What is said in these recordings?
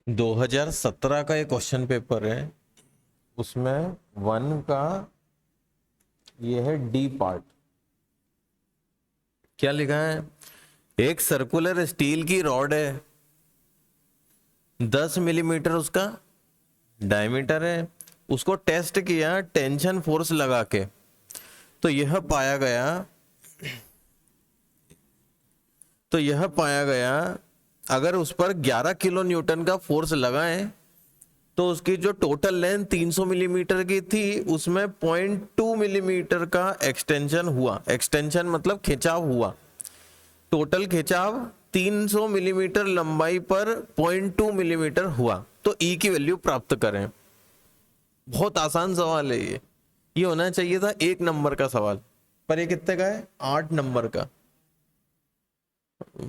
2017 का एक question paper है, उसमें 1 का ये है डी पार्ट। क्या लिखा है? एक सर्कुलर स्टील की रॉड है, 10 मिलीमीटर उसका डायमीटर है। उसको टेस्ट किया टेंशन फोर्स लगा के, तो यह पाया गया अगर उस पर 11 किलो न्यूटन का फोर्स लगाएं तो उसकी जो टोटल लेंथ 300 मिलीमीटर की थी उसमें 0.2 मिलीमीटर का एक्सटेंशन हुआ। एक्सटेंशन मतलब खिंचाव हुआ। टोटल खिंचाव 300 मिलीमीटर लंबाई पर 0.2 मिलीमीटर हुआ, तो ई की वैल्यू प्राप्त करें। बहुत आसान सवाल है ये होना चाहिए था 1 नंबर का सवाल, पर ये कितने का है? 8 नंबर का।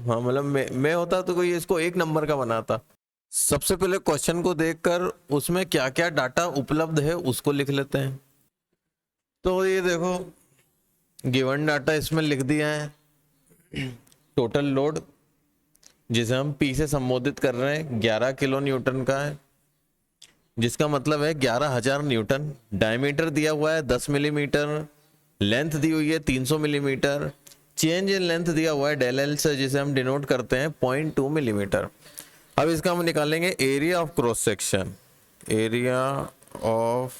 हाँ मतलब मैं होता तो कोई इसको 1 नंबर का बनाता। सबसे पहले क्वेश्चन को देखकर उसमें क्या क्या डाटा उपलब्ध है उसको लिख लेते हैं। तो ये देखो, गिवन डाटा इसमें लिख दिया है। टोटल लोड जिसे हम पी से संबोधित कर रहे हैं 11 किलो न्यूटन का है, जिसका मतलब है 11,000 न्यूटन। डायमीटर दिया हुआ है 10 मिलीमीटर, लेंथ दी हुई है 300 मिलीमीटर, चेंज इन लेंथ दिया हुआ है डेल एल से, जिसे हम डिनोट करते हैं 0.2 मिलीमीटर। अब इसका हम निकालेंगे area of cross section. Area of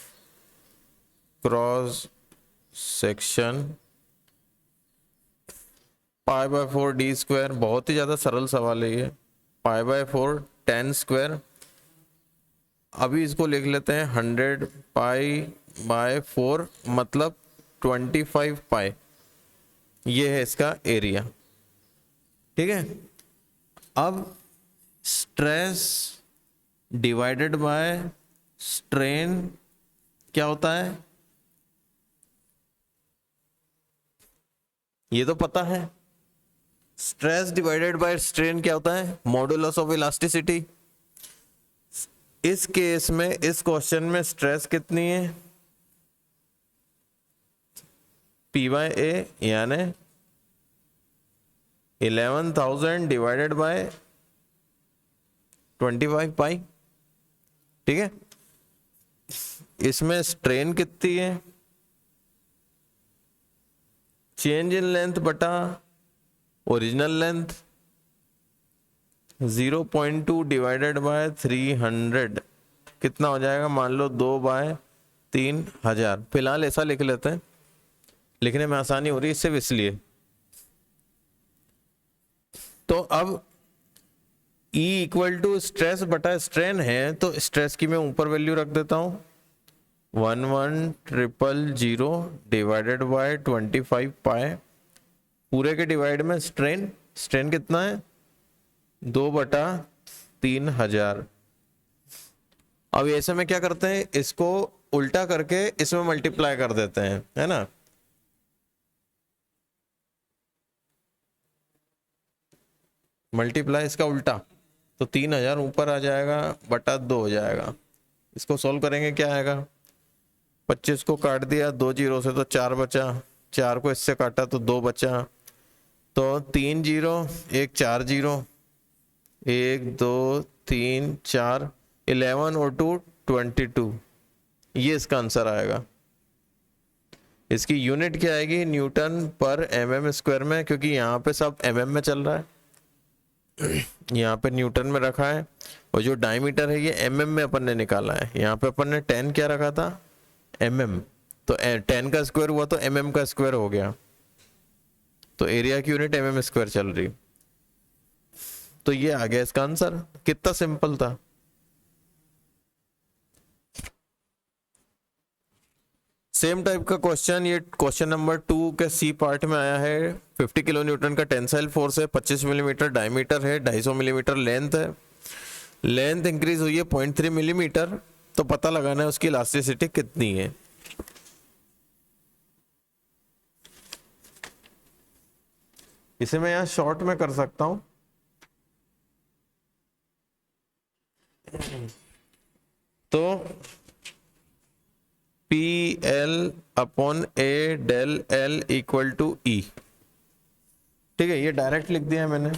cross section π/4 D square. बहुत ही ज्यादा सरल सवाल है ये। π/4 10 स्क्वायर। अभी इसको लिख लेते हैं 100 π/4 मतलब 25 पाई। ये है इसका एरिया। ठीक है। अब स्ट्रेस डिवाइडेड बाय स्ट्रेन क्या होता है? ये तो पता है। स्ट्रेस डिवाइडेड बाय स्ट्रेन क्या होता है? Modulus of elasticity. इस केस में, इस क्वेश्चन में स्ट्रेस कितनी है? P/A यानी 11,000 डिवाइडेड बाय 25 पाई। ठीक है। इसमें स्ट्रेन कितनी है? चेंज इन लेंथ बटा ओरिजिनल लेंथ 0.2 डिवाइडेड बाय 300 कितना हो जाएगा? मान लो 2/3000। फिलहाल ऐसा लिख लेते हैं, लिखने में आसानी हो रही है सिर्फ इसलिए। तो अब E इक्वल टू स्ट्रेस बटा स्ट्रेन है, तो स्ट्रेस की मैं ऊपर वैल्यू रख देता हूं 11,000 डिवाइडेड बाय 25 पाई। पूरे के डिवाइड में स्ट्रेन, स्ट्रेन कितना है? 2/3000। अब ऐसे में क्या करते हैं, इसको उल्टा करके इसमें मल्टीप्लाई कर देते हैं, है ना। मल्टीप्लाई इसका उल्टा, तो 3,000 ऊपर आ जाएगा बटा 2 हो जाएगा। इसको सोल्व करेंगे क्या आएगा? 25 को काट दिया 2 जीरो से तो 4 बचा, 4 को इससे काटा तो 2 बचा, तो 3 जीरो 1 4 जीरो 1 2 3 4 11 और 2 22। ये इसका आंसर आएगा। इसकी यूनिट क्या आएगी? न्यूटन पर mm स्क्वायर में, क्योंकि यहाँ पे सब mm में चल रहा है। यहाँ पे न्यूटन में रखा है, और जो डायमीटर है ये mm में अपन ने निकाला है। यहाँ पे अपन ने 10 क्या रखा था? mm। तो 10 का स्क्वायर हुआ तो mm का स्क्वायर हो गया, तो एरिया की यूनिट mm स्क्वायर चल रही। तो ये आ गया इसका आंसर। कितना सिंपल था। सेम टाइप का क्वेश्चन, ये क्वेश्चन नंबर 2 के सी पार्ट में आया है। 50 किलो न्यूटन का टेंसाइल फोर्स है, 25 मिलीमीटर डायमीटर है, 250 मिलीमीटर लेंथ है। लेंथ इंक्रीज हुई है 0.3 मिलीमीटर, तो पता लगाना है उसकी इलास्टिसिटी कितनी है। इसे मैं यहां शॉर्ट में कर सकता हूं। तो PL/A del L equal to E। ठीक है, ये डायरेक्ट लिख दिया है मैंने।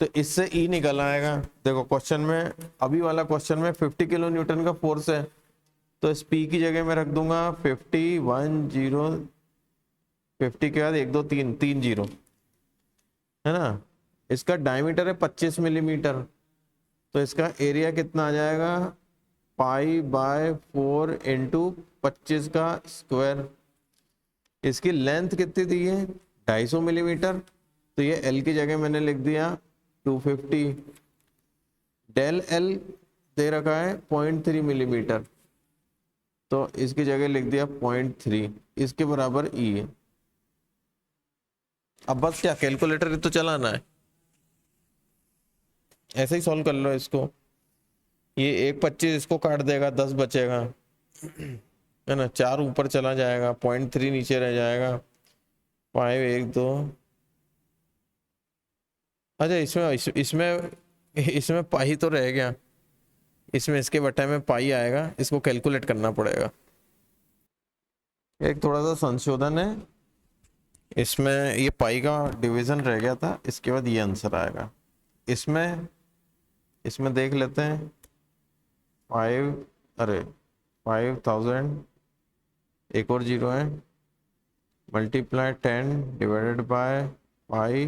तो इससे ई निकल आएगा। देखो क्वेश्चन में, अभी वाला क्वेश्चन में 50 किलो न्यूटन का फोर्स है, तो इस पी की जगह मैं रख दूंगा 50, 1 0, 50 के बाद 1 2 3 3 जीरो, है ना। इसका डायमीटर है 25 मिलीमीटर, तो इसका एरिया कितना आ जाएगा, पाई/4 इंटू 25 का स्क्वायर। इसकी लेंथ कितनी दी है, 250 मिलीमीटर, तो ये एल की जगह मैंने लिख दिया 250। डेल एल दे रखा है 0.3 मिलीमीटर, तो इसकी जगह लिख दिया 0.3, इसके बराबर ई है। अब बस क्या कैलकुलेटर तो चलाना है, ऐसे ही सॉल्व कर लो इसको। ये 1/25 इसको काट देगा, 10 बचेगा, है ना। 4 ऊपर चला जाएगा, 0.3 नीचे रह जाएगा, 5 1 2। अच्छा इसमें इसमें पाई तो रह गया, इसमें इसके बटे में पाई आएगा, इसको कैलकुलेट करना पड़ेगा। एक थोड़ा सा संशोधन है इसमें, ये पाई का डिवीजन रह गया था, इसके बाद ये आंसर आएगा। इसमें देख लेते हैं 5000, एक और जीरो है, multiply 10 divided by pi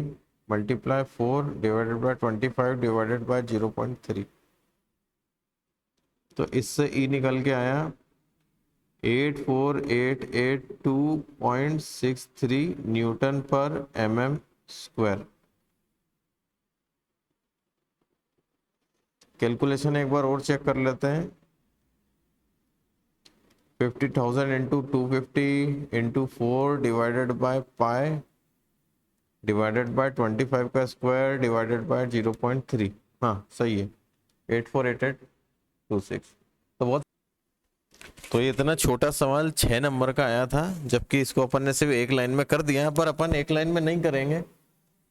multiply 4 divided by 25 divided by 0.3। तो इससे ई निकल के आया 84882.63 न्यूटन पर mm स्क्वायर। कैलकुलेशन एक बार और चेक कर लेते हैं। 50,000 into 250 into 4 divided by pi divided bye 25 का स्क्वायर डिवाइडेड बाय 0.3। हाँ सही है, 848826। तो बहुत, तो ये इतना छोटा सवाल 6 नंबर का आया था, जबकि इसको अपन ने सिर्फ एक लाइन में कर दिया। पर अपन एक लाइन में नहीं करेंगे,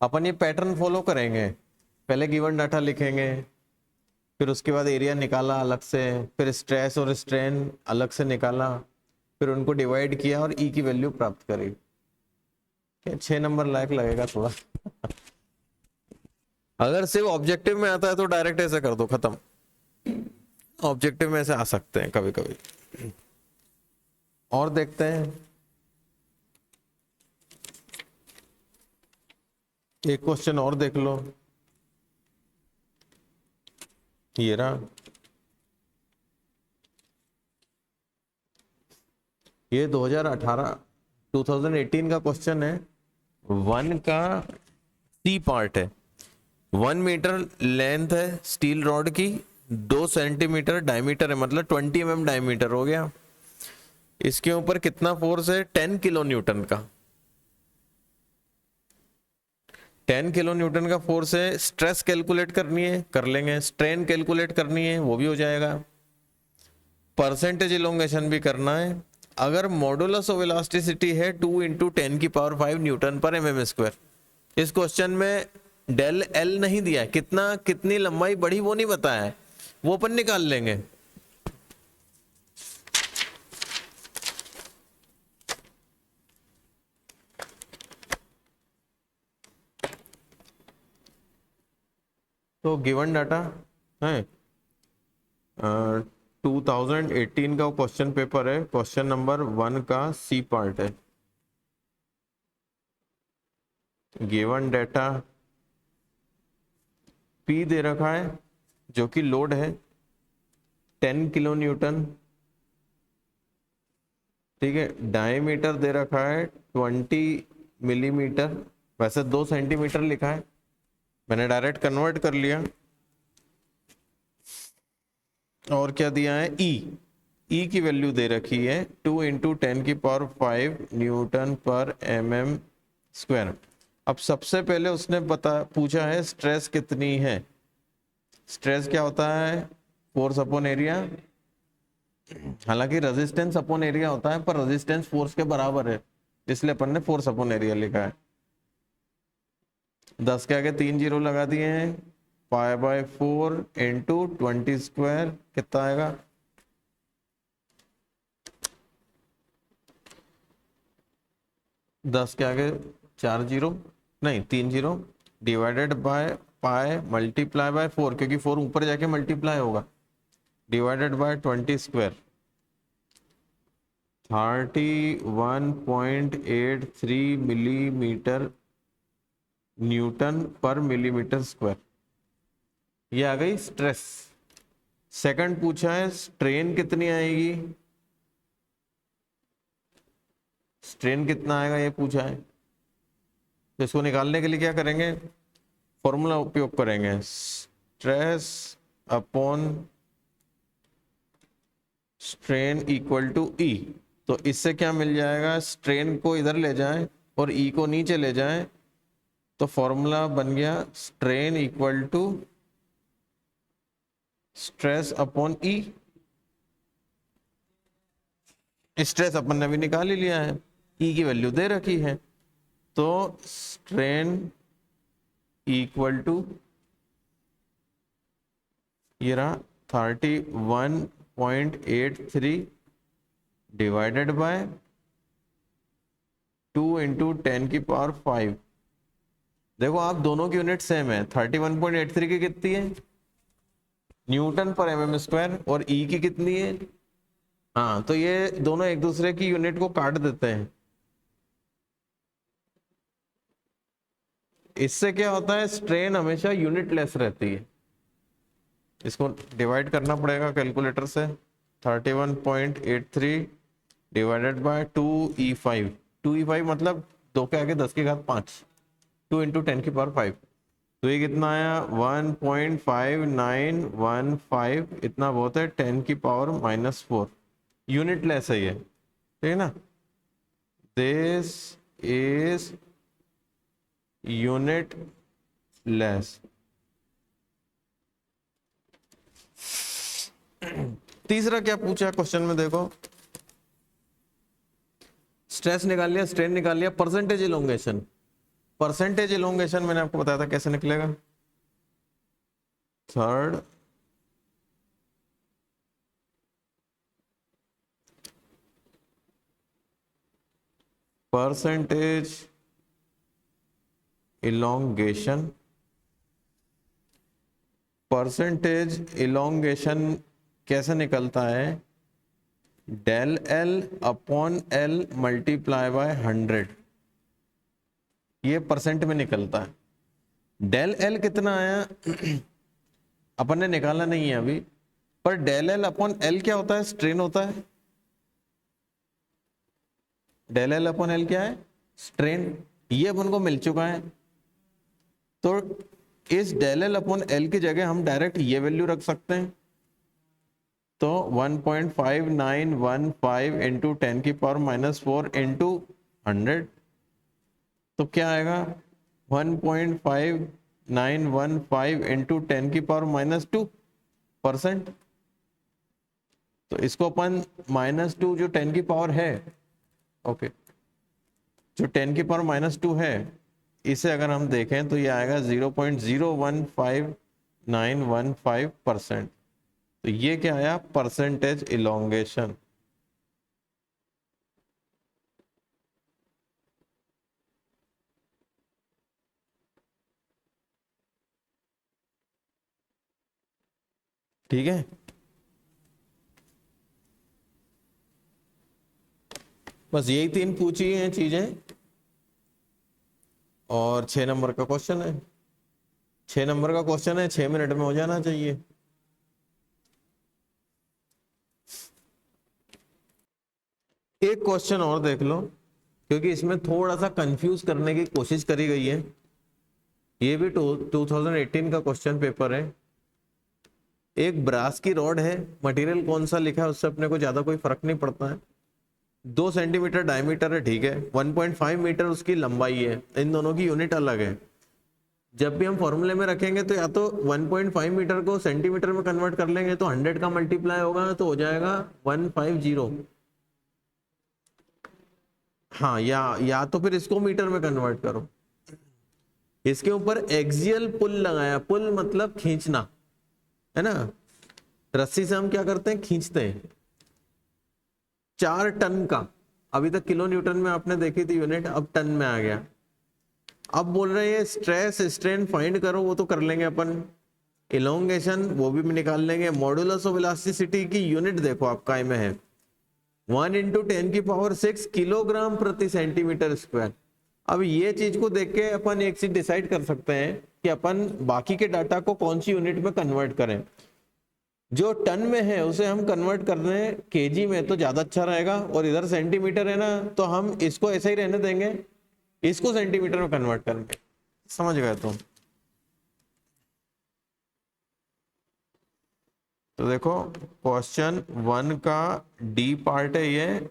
अपन ये पैटर्न फॉलो करेंगे। पहले गिवन डाटा लिखेंगे, फिर उसके बाद एरिया निकाला अलग से, फिर स्ट्रेस और स्ट्रेन अलग से निकाला, फिर उनको डिवाइड किया और ई की वैल्यू प्राप्त करी। 6 नंबर लायक लगेगा थोड़ा। अगर सिर्फ ऑब्जेक्टिव में आता है तो डायरेक्ट ऐसे कर दो, खत्म। ऑब्जेक्टिव में ऐसे आ सकते हैं कभी कभी। और देखते हैं, एक क्वेश्चन और देख लो, ये रहा। ये 2018 का क्वेश्चन है। 1 का सी पार्ट है, 1 मीटर लेंथ है स्टील रॉड की, 2 सेंटीमीटर डायमीटर है, मतलब 20 mm डायमीटर हो गया। इसके ऊपर कितना फोर्स है, 10 किलो न्यूटन का। 10 किलो न्यूटन का फोर्स है। स्ट्रेस कैलकुलेट करनी है, कर लेंगे। स्ट्रेन कैलकुलेट करनी है, वो भी हो जाएगा। परसेंटेज इलोंगेशन भी करना है। अगर मॉडुलस ऑफ इलास्टिसिटी है 2 इंटू 10⁵ न्यूटन पर mm स्क्वायर। इस क्वेश्चन में डेल एल नहीं दिया है, कितनी लंबाई बढ़ी वो नहीं बताया है, वो अपन निकाल लेंगे। तो गिवन डाटा है 2018 का क्वेश्चन पेपर है, क्वेश्चन नंबर 1 का सी पार्ट है। गिवन डाटा पी दे रखा है, जो कि लोड है 10 किलो न्यूटन, ठीक है। डायमीटर दे रखा है 20 मिलीमीटर, वैसे 2 सेंटीमीटर लिखा है, मैंने डायरेक्ट कन्वर्ट कर लिया। और क्या दिया है, ई की वैल्यू दे रखी है 2 इंटू 10⁵ न्यूटन पर mm स्क्वायर। अब सबसे पहले उसने पूछा है स्ट्रेस कितनी है। स्ट्रेस क्या होता है, फोर्स अपॉन एरिया। हालांकि रेजिस्टेंस अपॉन एरिया होता है, पर रेजिस्टेंस फोर्स के बराबर है, इसलिए अपन ने फोर्स अपॉन एरिया लिखा है। 10 के आगे 3 जीरो लगा दिए हैं, पाई/4 इंटू 20 स्क्वायर कितना आएगा, 10 के आगे 4 जीरो नहीं 3 zero, divided by pi multiply by 4, क्योंकि 4 ऊपर जाके मल्टीप्लाई होगा, divided by 20 square, 31.83 millimetre Newton पर मिलीमीटर स्क्वायर। ये आ गई स्ट्रेस। सेकंड पूछा है स्ट्रेन कितनी आएगी, स्ट्रेन कितना आएगा ये पूछा है। तो इसको निकालने के लिए क्या करेंगे, फॉर्मूला उपयोग करेंगे, stress upon strain equal to E. तो इससे क्या मिल जाएगा, स्ट्रेन को इधर ले जाएं और ई को नीचे ले जाएं, तो फॉर्मूला बन गया strain equal to stress upon E. Stress अपन ने भी निकाल ही लिया है, ई की वैल्यू दे रखी है, तो स्ट्रेन इक्वल टू ये रहा 31.83 डिवाइडेड बाय 2 इंटू 10 की पावर 5। देखो आप दोनों की यूनिट सेम है, 31.83 की कितनी है, न्यूटन पर एमएम स्क्वायर, और ई की कितनी है, हाँ, तो ये दोनों एक दूसरे की यूनिट को काट देते हैं। इससे क्या होता है, स्ट्रेन हमेशा यूनिट लेस रहती है। इसको डिवाइड करना पड़ेगा कैलकुलेटर से, 31.83 डिवाइडेड बाय 2e5, 2e5 मतलब 2 के आगे 10 की घात 5, 2 इंटू 10 की पावर 5। तो ये कितना आया 1.5915, इतना बहुत है 10 की पावर -4, यूनिट लेस है ये, ठीक है ना। This is unit less. तीसरा क्या पूछा क्वेश्चन में, देखो स्ट्रेस निकाल लिया, स्ट्रेन निकाल लिया, परसेंटेज इलोंगेशन। परसेंटेज इलोंगेशन मैंने आपको बताया था कैसे निकलेगा, third percentage elongation. Percentage elongation कैसे निकलता है, del L upon L multiply by 100, ये परसेंट में निकलता है। डेल एल कितना आया अपन ने निकाला नहीं है अभी, पर डेल एल अपॉन एल क्या होता है, स्ट्रेन होता है। डेल एल अपॉन एल क्या है, स्ट्रेन, ये अपन को मिल चुका है। तो इस डेल एल अपॉन एल की जगह हम डायरेक्ट ये वैल्यू रख सकते हैं, तो 1.5915 इंटू 10 की पावर -4 इंटू 100, तो क्या आएगा 1.5915 इंटू 10 की पावर -2%। तो इसको अपन -2 जो 10 की पावर है, ओके, जो 10 की पावर -2 है, इसे अगर हम देखें तो ये आएगा 0.015915%। तो ये क्या आया, परसेंटेज इलोंगेशन। ठीक है, बस यही 3 पूछी हैं चीजें, और 6 नंबर का क्वेश्चन है। 6 नंबर का क्वेश्चन है, 6 मिनट में हो जाना चाहिए। एक क्वेश्चन और देख लो, क्योंकि इसमें थोड़ा सा कंफ्यूज करने की कोशिश करी गई है। ये भी 2018 का क्वेश्चन पेपर है। एक ब्रास की रॉड है, मटेरियल कौन सा लिखा है उससे अपने को ज्यादा कोई फर्क नहीं पड़ता है, 2 सेंटीमीटर डायमीटर है, ठीक है, 1.5 मीटर उसकी लंबाई है, इन दोनों की यूनिट अलग है। जब भी हम फॉर्मूले में रखेंगे तो या तो 1.5 मीटर को सेंटीमीटर में कन्वर्ट कर लेंगे, तो 100 का मल्टीप्लाई होगा तो हो जाएगा 150। हाँ, या तो फिर इसको मीटर में कन्वर्ट करो। इसके ऊपर एक्सियल पुल लगाया, पुल मतलब खींचना, है ना, रस्सी से हम क्या करते हैं, खींचते हैं। 4 टन का, अभी तक किलो न्यूटन में आपने देखी थी यूनिट, अब टन में आ गया। अब बोल रहे हैं स्ट्रेस स्ट्रेन फाइंड करो, वो तो कर लेंगे अपन। इलोंगेशन वो भी निकाल लेंगे। मॉडुलस ऑफ इलास्टिसिटी की यूनिट देखो आप काय में है, 1 × 10⁶ किलोग्राम प्रति सेंटीमीटर स्क्वायर। अब ये चीज को देख के अपन एक चीज डिसाइड कर सकते हैं कि अपन बाकी के डाटा को कौन सी यूनिट में कन्वर्ट करें। जो टन में है उसे हम कन्वर्ट कर रहे हैं केजी में, तो ज्यादा अच्छा रहेगा। और इधर सेंटीमीटर है ना, तो हम इसको ऐसे ही रहने देंगे, इसको सेंटीमीटर में कन्वर्ट करेंगे। समझ गए तुम? तो देखो क्वेश्चन 1 का डी पार्ट है, ये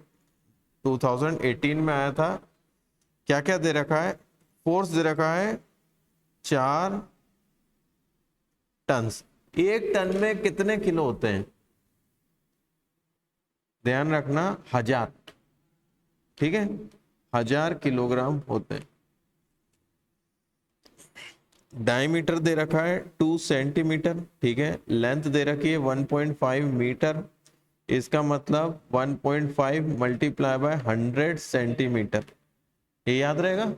2018 में आया था। क्या क्या दे रखा है? फोर्स दे रखा है 4 टन। 1 टन में कितने किलो होते हैं? ध्यान रखना 1000, ठीक है, 1000 किलोग्राम होते हैं। डायमीटर दे रखा है 2 सेंटीमीटर, ठीक है। लेंथ दे रखी है 1.5 मीटर, इसका मतलब 1.5 मल्टीप्लाई बाय 100 सेंटीमीटर। ये याद रहेगा।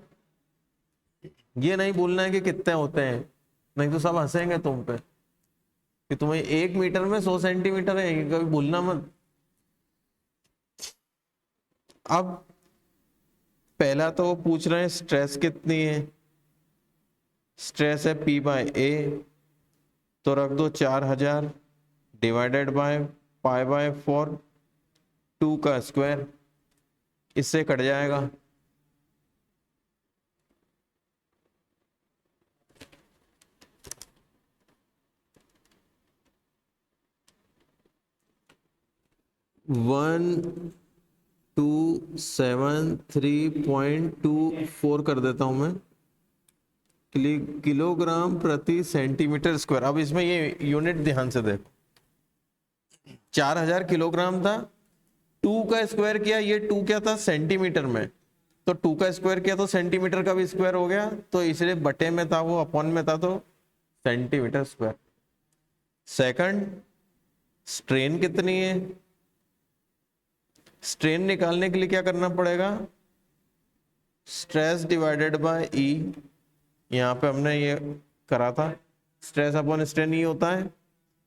ये नहीं बोलना है कि कितने होते हैं, नहीं तो सब हंसेंगे तुम पे कि तुम्हें 1 मीटर में 100 सेंटीमीटर है, ये कभी भूलना मत। अब पहला तो वो पूछ रहे हैं स्ट्रेस कितनी है। स्ट्रेस है P/A, तो रख दो 4000 डिवाइडेड बाय π/4, 2 का स्क्वायर, इससे कट जाएगा। वन 273.24 कर देता हूं मैं, किलोग्राम प्रति सेंटीमीटर स्क्वायर। अब इसमें ये यूनिट ध्यान से देखो, 4000 किलोग्राम था, 2 का स्क्वायर किया, ये 2 क्या था? सेंटीमीटर में, तो 2 का स्क्वायर किया तो सेंटीमीटर का भी स्क्वायर हो गया, तो इसलिए बटे में था वो अपॉन में था, तो सेंटीमीटर स्क्वायर। सेकंड, स्ट्रेन कितनी है? स्ट्रेन निकालने के लिए क्या करना पड़ेगा? स्ट्रेस डिवाइडेड बाय ई, यहाँ पे हमने ये करा था, स्ट्रेस अपॉन स्ट्रेन ई होता है।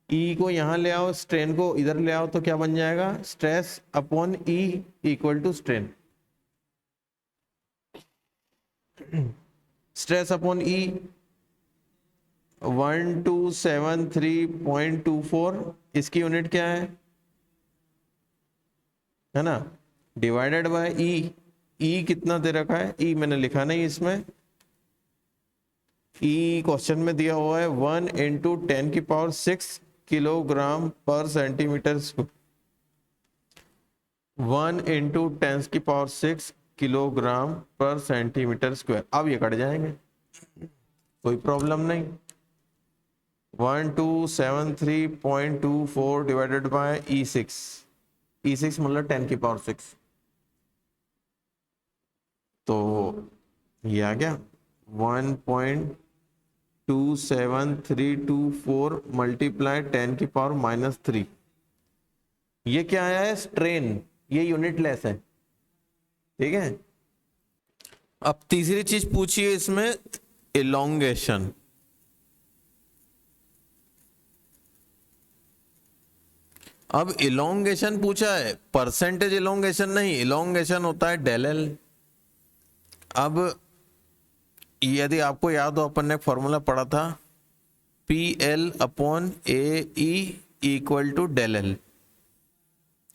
ई को यहाँ ले आओ, स्ट्रेन को इधर ले आओ, तो क्या बन जाएगा? Stress upon E equal to strain. Stress upon E 1273.24, इसकी यूनिट क्या है ना, डिवाइडेड बाय ई। ई कितना दे रखा है? ई मैंने लिखा नहीं इसमें, ई क्वेश्चन में दिया हुआ है 1 × 10⁶ किलोग्राम पर सेंटीमीटर स्क्वायर। 1 × 10⁶ किलोग्राम पर सेंटीमीटर स्क्वायर। अब ये कट जाएंगे, कोई प्रॉब्लम नहीं। 1273.24 डिवाइडेड बाय E6, E6 मतलब 10⁶, तो ये आ गया 1.27324 मल्टीप्लाई 10⁻³ ये क्या आया है? स्ट्रेन। ये यूनिट लेस है, ठीक है। अब तीसरी चीज पूछी है इसमें, इलोंगेशन। अब इलोंगेशन पूछा है, परसेंटेज इलोंगेशन नहीं, इलोंगेशन होता है डेल एल। अब यदि आपको याद हो, अपन ने फॉर्मूला पढ़ा था PL/AE equal to del L,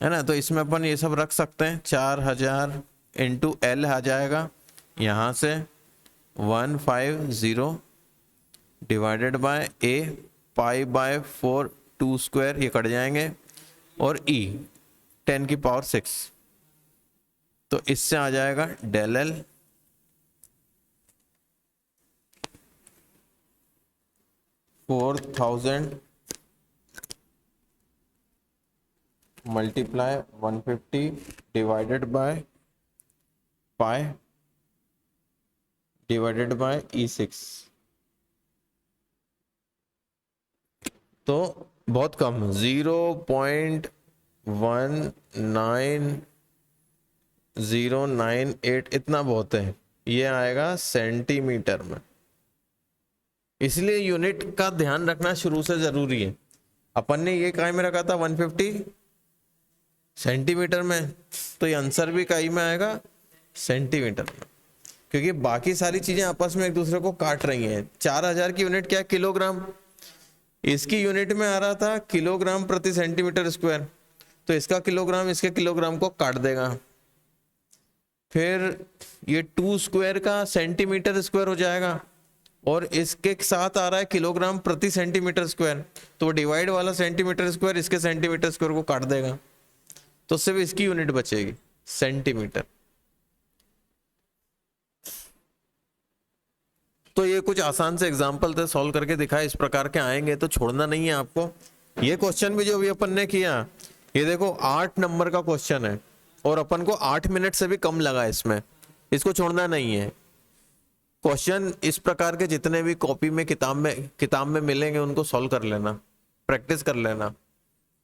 है ना। तो इसमें अपन ये सब रख सकते हैं, 4000 इंटू एल आ जाएगा यहाँ से 150 डिवाइडेड बाय A, π/4 2 स्क्वायर, ये कट जाएंगे, और E 10⁶, तो इससे आ जाएगा del L 4000 multiply 150 divided by pi divided by E6। तो बहुत कम, 0.19098, इतना बहुत है। ये आएगा सेंटीमीटर में। इसलिए यूनिट का ध्यान रखना शुरू से जरूरी है। अपन ने ये इकाई में रखा था 150 सेंटीमीटर में, तो ये आंसर भी इकाई में आएगा सेंटीमीटर में, क्योंकि बाकी सारी चीजें आपस में एक दूसरे को काट रही हैं। 4000 की यूनिट क्या है? किलोग्राम। इसकी यूनिट में आ रहा था किलोग्राम प्रति सेंटीमीटर स्क्वायर, तो इसका किलोग्राम इसके किलोग्राम को काट देगा। फिर ये 2 स्क्वायर का सेंटीमीटर स्क्वायर हो जाएगा, और इसके साथ आ रहा है किलोग्राम प्रति सेंटीमीटर स्क्वायर, तो डिवाइड वाला सेंटीमीटर स्क्वायर इसके सेंटीमीटर स्क्वायर को काट देगा, तो सिर्फ इसकी यूनिट बचेगी सेंटीमीटर। तो ये कुछ आसान से एग्जाम्पल थे, सॉल्व करके दिखाए। इस प्रकार के आएंगे तो छोड़ना नहीं है आपको। ये क्वेश्चन भी जो भी अपन ने किया, ये देखो 8 नंबर का क्वेश्चन है और अपन को 8 मिनट से भी कम लगा इसमें। इसको छोड़ना नहीं है। क्वेश्चन इस प्रकार के जितने भी कॉपी में किताब में मिलेंगे उनको सॉल्व कर लेना, प्रैक्टिस कर लेना।